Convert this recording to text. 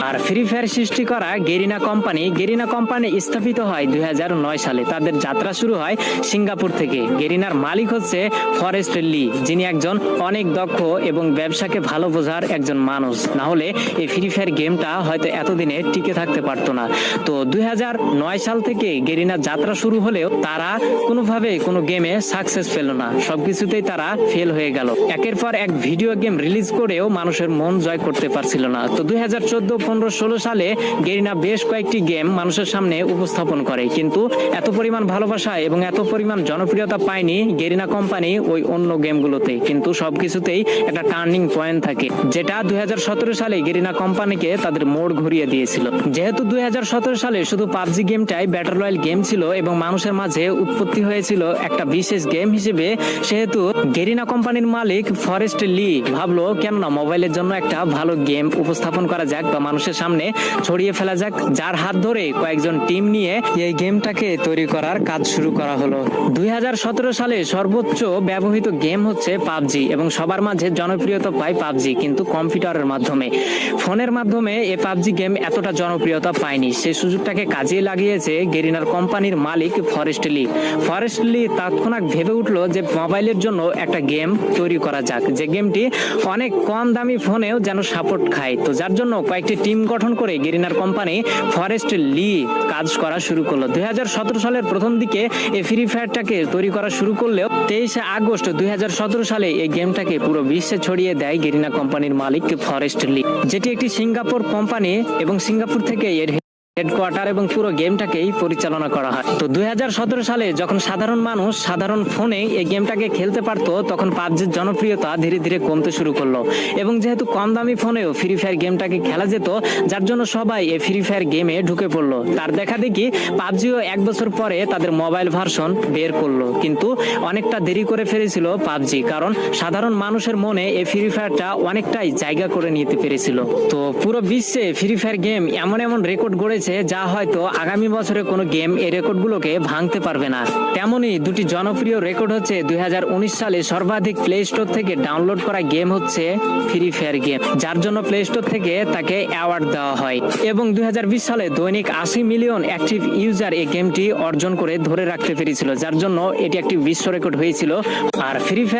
আর free fire সৃষ্টি করা Garena company স্থাপিত হয় 2009 সালে। তাদের যাত্রা শুরু হয় সিঙ্গাপুর থেকে। গেরিনার মালিক হচ্ছে ফরেস্ট লি, যিনি একজন অনেক দক্ষ এবং ব্যবসাকে ভালো বোঝার একজন মানুষ। না হলে এই ফ্রি ফায়ার গেমটা হয়তো এতদিনে টিকে থাকতে পারতো না। তো 2009 সাল থেকে গেরিনার যাত্রা শুরু হলেও তারা কোনোভাবে কোনো গেমে সাকসেস পেল না, সবকিছুতেই তারা ফেল হয়ে গেল। একের পর এক ভিডিও গেম রিলিজ করেও মানুষের মন জয় করতে পারছিল না। তো 2014, 15, 16 সালে গেরিনা বেশ কয়েকটি গেম মানুষের সামনে উপস্থাপন করে, কিন্তু এত পরিমাণ ভালোবাসা এবং এত পরিমাণ জনপ্রিয়তা পায়নি গেরিনা কোম্পানি ওই অন্য গেমগুলোতে। কিন্তু সবকিছুতেই একটা টার্নিং পয়েন্ট থাকে, যেটা 2017 সালে গেরিনা কোম্পানিকে তাদের মোড় ঘুরিয়ে দিয়েছিল। যেহেতু 2017 সালে শুধু পাবজি গেমটাই ব্যাটল রয়্যাল গেম ছিল এবং মানুষের মাঝে উৎপত্তি হয়েছিল একটা বিশেষ গেম হিসেবে, সেহেতু গেরিনা কোম্পানির মালিক ফরেস্ট লি ভাবলো কেন না মোবাইলের জন্য একটা ভালো গেম উপস্থাপন করা যাক বা মানুষের সামনে ছড়িয়ে ফেলা যাক, যার হাত ধরে কয়েকজন টিম নিয়ে এই গেমটাকে তৈরি করার কাজ শুরু করা হলো। 2017 সালে সর্বোচ্চ ব্যবহৃত গেম হচ্ছে পাবজি এবং সবার মাঝে জনপ্রিয়তা পায় পাবজি, কিন্তু কম্পিউটারের মাধ্যমে। ফোনের মাধ্যমে এই পাবজি গেম এতটা জনপ্রিয়তা পায়নি। সেই সুযোগটাকে কাজে লাগিয়েছে গেরিনার কোম্পানির মালিক ফরেস্ট লি তৎক্ষণাৎ ভেবে উঠলো যে মোবাইলের জন্য একটা গেম তৈরি করা যাক, যে গেমটি অনেক কম দামি ফোনেও যেন সাপোর্ট খায়। তো যার জন্য কয়েকটি টিম গঠন করে গেরিনার কোম্পানি ফরেস্ট লি কাজ করা শুরু করলো। 2017 সালের প্রথম দিকে এই ফ্রি ফায়ারটাকে তৈরি করা শুরু করলেও 23 আগস্ট 2017 সালে এই গেমটাকে পুরো বিশ্বে ছড়িয়ে দেয় গেরিনা কোম্পানির মালিক ফরেস্ট লি, যেটি একটি সিঙ্গাপুর কোম্পানি এবং সিঙ্গাপুর থেকে এর হেডকোয়ার্টার এবং পুরো গেমটাকেই পরিচালনা করা হয়। তো 2017 সালে যখন সাধারণ মানুষ সাধারণ ফোনে এই গেমটাকে খেলতে পারতো, তখন পাবজির জনপ্রিয়তা ধীরে ধীরে কমতে শুরু করলো এবং যেহেতু কম দামি ফোনেও ফ্রি ফায়ার গেমটাকে খেলা যেত, যার জন্য সবাই এই ফ্রি ফায়ার গেমে ঢুকে পড়লো। তার দেখা দেখি পাবজিও 1 বছর পরে তাদের মোবাইল ভার্সন বের করলো, কিন্তু অনেকটা দেরি করে ফেলেছিল পাবজি, কারণ সাধারণ মানুষের মনে এই ফ্রি ফায়ারটা অনেকটাই জায়গা করে নিতে পেরেছিল। তো পুরো বিশ্বে ফ্রি ফায়ার গেম এমন এমন রেকর্ড গড়েছে যা হয়তো আগামী বছরে কোনো গেম এই রেকর্ডগুলোকে ভাঙতে পারবে না। তেমনই দুটি জনপ্রিয় রেকর্ড হচ্ছে 2019 সালে সর্বাধিক প্লে স্টোর থেকে ডাউনলোড করা গেম হচ্ছে ফ্রি ফায়ার গেম, যার জন্য প্লে স্টোর থেকে তাকে অ্যাওয়ার্ড দেওয়া হয়, এবং 2020 সালে দৈনিক 80 মিলিয়ন অ্যাক্টিভ ইউজার এই গেমটি অর্জন করে ধরে রাখতে পেরেছিল, যার জন্য এটি একটি বিশ্ব রেকর্ড হয়েছিল। আর ফ্রি ফায়ার